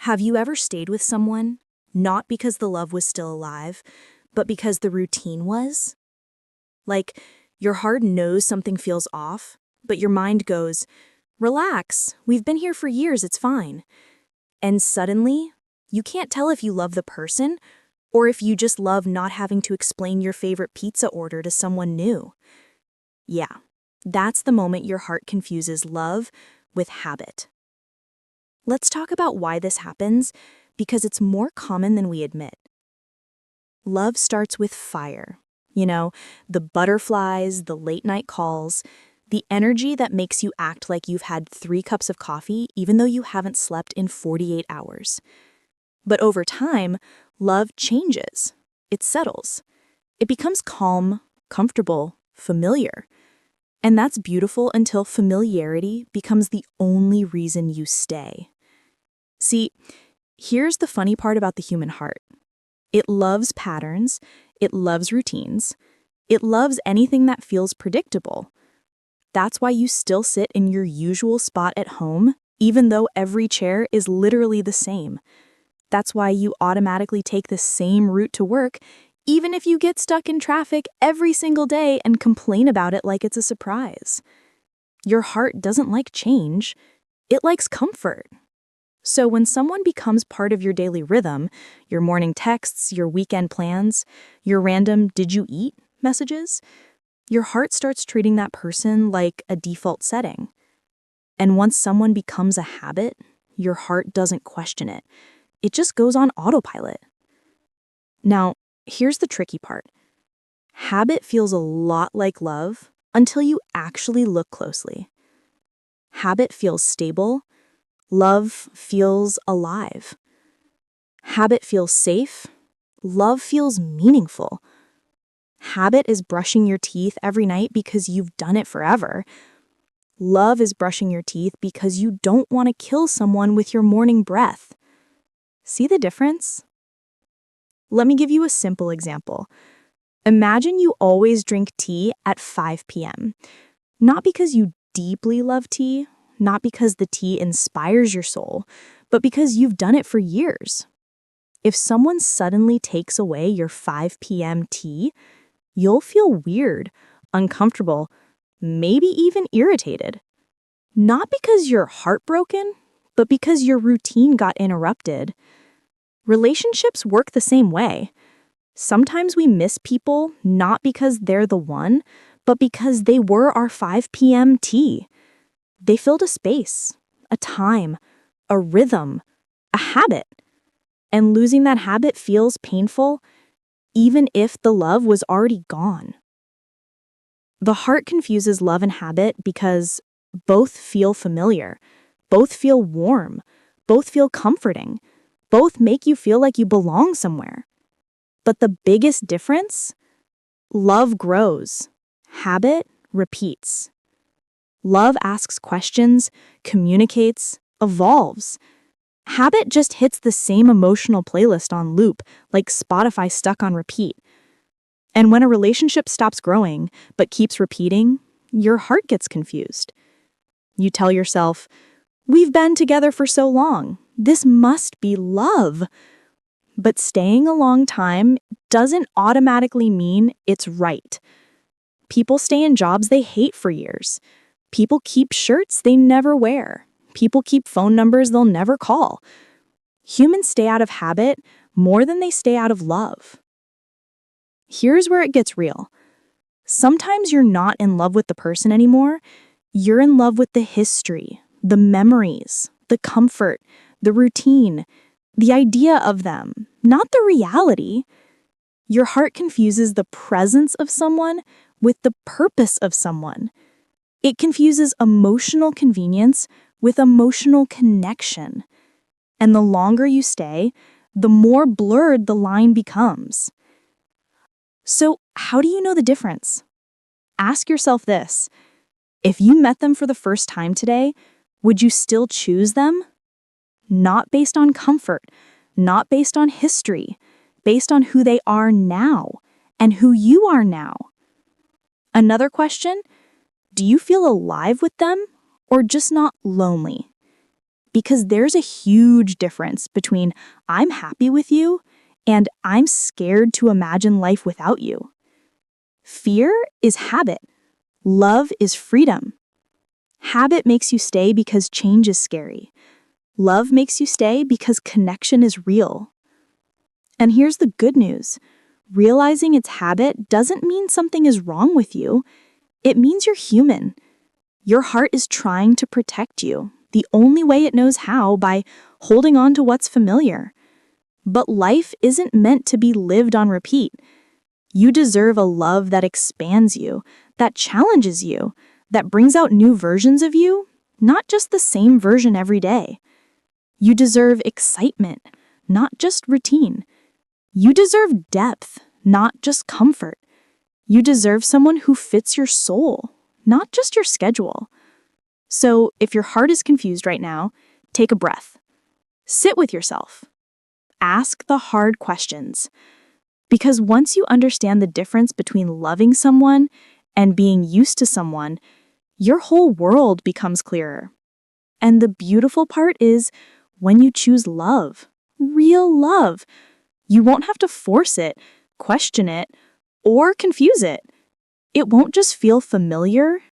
Have you ever stayed with someone, not because the love was still alive, but because the routine was? Like, your heart knows something feels off, but your mind goes, "Relax, we've been here for years, it's fine." And suddenly, you can't tell if you love the person or if you just love not having to explain your favorite pizza order to someone new. Yeah, that's the moment your heart confuses love with habit. Let's talk about why this happens, because it's more common than we admit. Love starts with fire. You know, the butterflies, the late night calls, the energy that makes you act like you've had 3 cups of coffee even though you haven't slept in 48 hours. But over time, love changes. It settles. It becomes calm, comfortable, familiar. And that's beautiful until familiarity becomes the only reason you stay. See, here's the funny part about the human heart. It loves patterns, it loves routines, it loves anything that feels predictable. That's why you still sit in your usual spot at home, even though every chair is literally the same. That's why you automatically take the same route to work, even if you get stuck in traffic every single day and complain about it like it's a surprise. Your heart doesn't like change, it likes comfort. So when someone becomes part of your daily rhythm, your morning texts, your weekend plans, your random "did you eat" messages, your heart starts treating that person like a default setting. And once someone becomes a habit, your heart doesn't question it. It just goes on autopilot. Now, here's the tricky part. Habit feels a lot like love until you actually look closely. Habit feels stable. Love feels alive. Habit feels safe. Love feels meaningful. Habit is brushing your teeth every night because you've done it forever. Love is brushing your teeth because you don't want to kill someone with your morning breath. See the difference? Let me give you a simple example. Imagine you always drink tea at 5 p.m. Not because you deeply love tea, not because the tea inspires your soul, but because you've done it for years. If someone suddenly takes away your 5 p.m. tea, you'll feel weird, uncomfortable, maybe even irritated. Not because you're heartbroken, but because your routine got interrupted. Relationships work the same way. Sometimes we miss people not because they're the one, but because they were our 5 p.m. tea. They filled a space, a time, a rhythm, a habit. And losing that habit feels painful, even if the love was already gone. The heart confuses love and habit because both feel familiar, both feel warm, both feel comforting, both make you feel like you belong somewhere. But the biggest difference? Love grows, habit repeats. Love asks questions, communicates, evolves. Habit just hits the same emotional playlist on loop, like Spotify stuck on repeat. And when a relationship stops growing, but keeps repeating, your heart gets confused. You tell yourself, "We've been together for so long. This must be love." But staying a long time doesn't automatically mean it's right. People stay in jobs they hate for years. People keep shirts they never wear. People keep phone numbers they'll never call. Humans stay out of habit more than they stay out of love. Here's where it gets real. Sometimes you're not in love with the person anymore. You're in love with the history, the memories, the comfort, the routine, the idea of them, not the reality. Your heart confuses the presence of someone with the purpose of someone. It confuses emotional convenience with emotional connection. And the longer you stay, the more blurred the line becomes. So, how do you know the difference? Ask yourself this. If you met them for the first time today, would you still choose them? Not based on comfort, not based on history, based on who they are now and who you are now. Another question, do you feel alive with them or just not lonely? because there's a huge difference between I'm happy with you and I'm scared to imagine life without you. Fear is habit. Love is freedom. Habit makes you stay because change is scary. Love makes you stay because connection is real. And here's the good news. Realizing it's habit doesn't mean something is wrong with you. It means you're human. Your heart is trying to protect you, the only way it knows how, by holding on to what's familiar. But life isn't meant to be lived on repeat. You deserve a love that expands you, that challenges you, that brings out new versions of you, not just the same version every day. You deserve excitement, not just routine. You deserve depth, not just comfort. You deserve someone who fits your soul, not just your schedule. So if your heart is confused right now, take a breath. Sit with yourself. Ask the hard questions. Because once you understand the difference between loving someone and being used to someone, your whole world becomes clearer. And the beautiful part is when you choose love, real love, you won't have to force it, question it, or confuse it. It won't just feel familiar,